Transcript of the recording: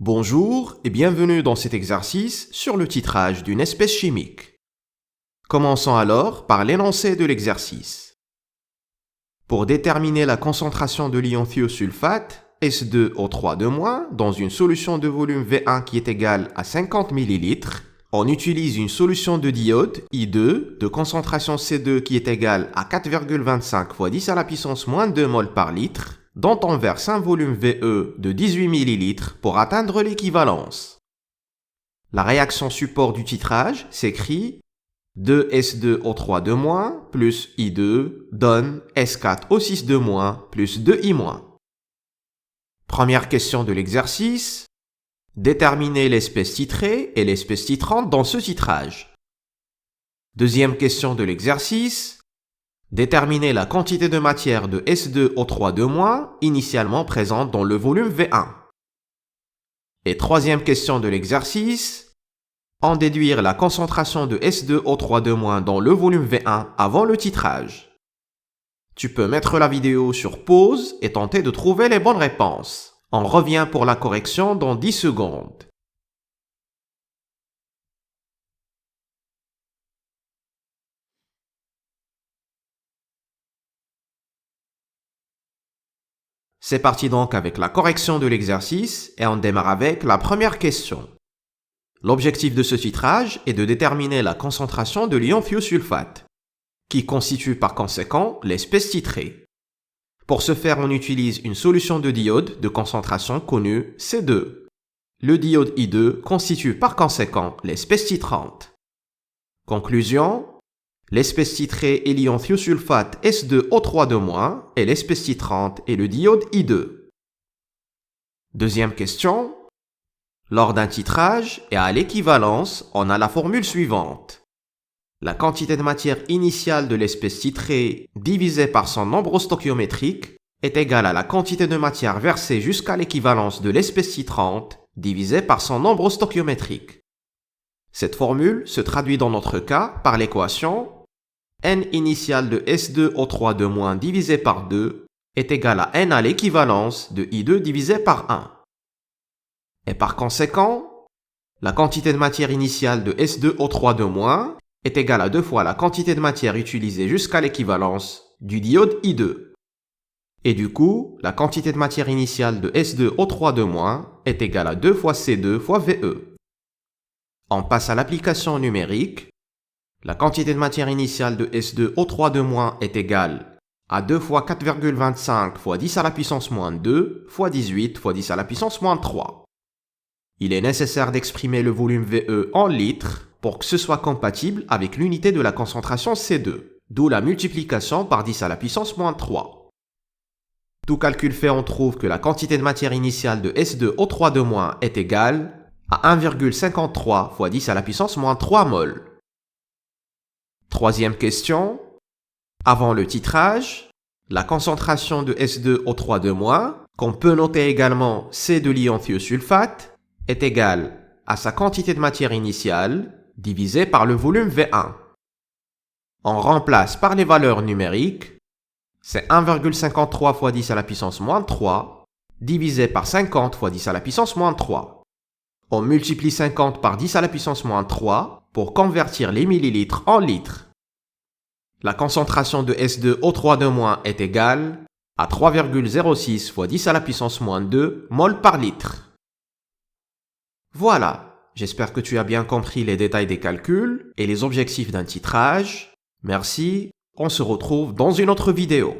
Bonjour et bienvenue dans cet exercice sur le titrage d'une espèce chimique. Commençons alors par l'énoncé de l'exercice. Pour déterminer la concentration de l'ion thiosulfate, S2O3- dans une solution de volume V1 qui est égale à 50 ml, on utilise une solution de diode I2 de concentration C2 qui est égale à 4,25 fois 10 à la puissance moins 2 mol par litre, dont on verse un volume VE de 18 ml pour atteindre l'équivalence. La réaction support du titrage s'écrit 2S2O3- plus I2 donne S4O6- plus 2I-. Première question de l'exercice. Déterminer l'espèce titrée et l'espèce titrante dans ce titrage. Deuxième question de l'exercice. Déterminer la quantité de matière de S2O3- initialement présente dans le volume V1. Et troisième question de l'exercice. En déduire la concentration de S2O3- dans le volume V1 avant le titrage. Tu peux mettre la vidéo sur pause et tenter de trouver les bonnes réponses. On revient pour la correction dans 10 secondes. C'est parti donc avec la correction de l'exercice et on démarre avec la première question. L'objectif de ce titrage est de déterminer la concentration de l'ion thiosulfate, qui constitue par conséquent l'espèce titrée. Pour ce faire, on utilise une solution de diode de concentration connue C2. Le diode I2 constitue par conséquent l'espèce titrante. Conclusion, l'espèce titrée est l'ion thiosulfate S2O3- et l'espèce titrante est le diode I2. Deuxième question. Lors d'un titrage et à l'équivalence, on a la formule suivante. La quantité de matière initiale de l'espèce titrée divisée par son nombre stoichiométrique est égale à la quantité de matière versée jusqu'à l'équivalence de l'espèce titrante divisée par son nombre stoichiométrique. Cette formule se traduit dans notre cas par l'équation N initiale de S2O3- divisé par 2 est égal à N à l'équivalence de I2 divisé par 1. Et par conséquent, la quantité de matière initiale de S2O3- est égale à 2 fois la quantité de matière utilisée jusqu'à l'équivalence du diode I2. Et du coup, la quantité de matière initiale de S2O3- est égale à 2 fois C2 fois VE. On passe à l'application numérique. La quantité de matière initiale de S2O3- est égale à 2 fois 4,25 fois 10 à la puissance moins 2 fois 18 fois 10 à la puissance moins 3. Il est nécessaire d'exprimer le volume VE en litres pour que ce soit compatible avec l'unité de la concentration C2, d'où la multiplication par 10 à la puissance moins 3. Tout calcul fait, on trouve que la quantité de matière initiale de S2O3- est égale à 1,53 fois 10 à la puissance moins 3 mol. Troisième question. Avant le titrage, la concentration de S2O3- qu'on peut noter également C de l'ion thiosulfate, est égale à sa quantité de matière initiale divisé par le volume V1. On remplace par les valeurs numériques, c'est 1,53 fois 10 à la puissance moins 3 divisé par 50 fois 10 à la puissance moins 3. On multiplie 50 par 10 à la puissance moins 3 pour convertir les millilitres en litres. La concentration de S2O3- est égale à 3,06 fois 10 à la puissance moins 2 mol par litre. Voilà. J'espère que tu as bien compris les détails des calculs et les objectifs d'un titrage. Merci, on se retrouve dans une autre vidéo.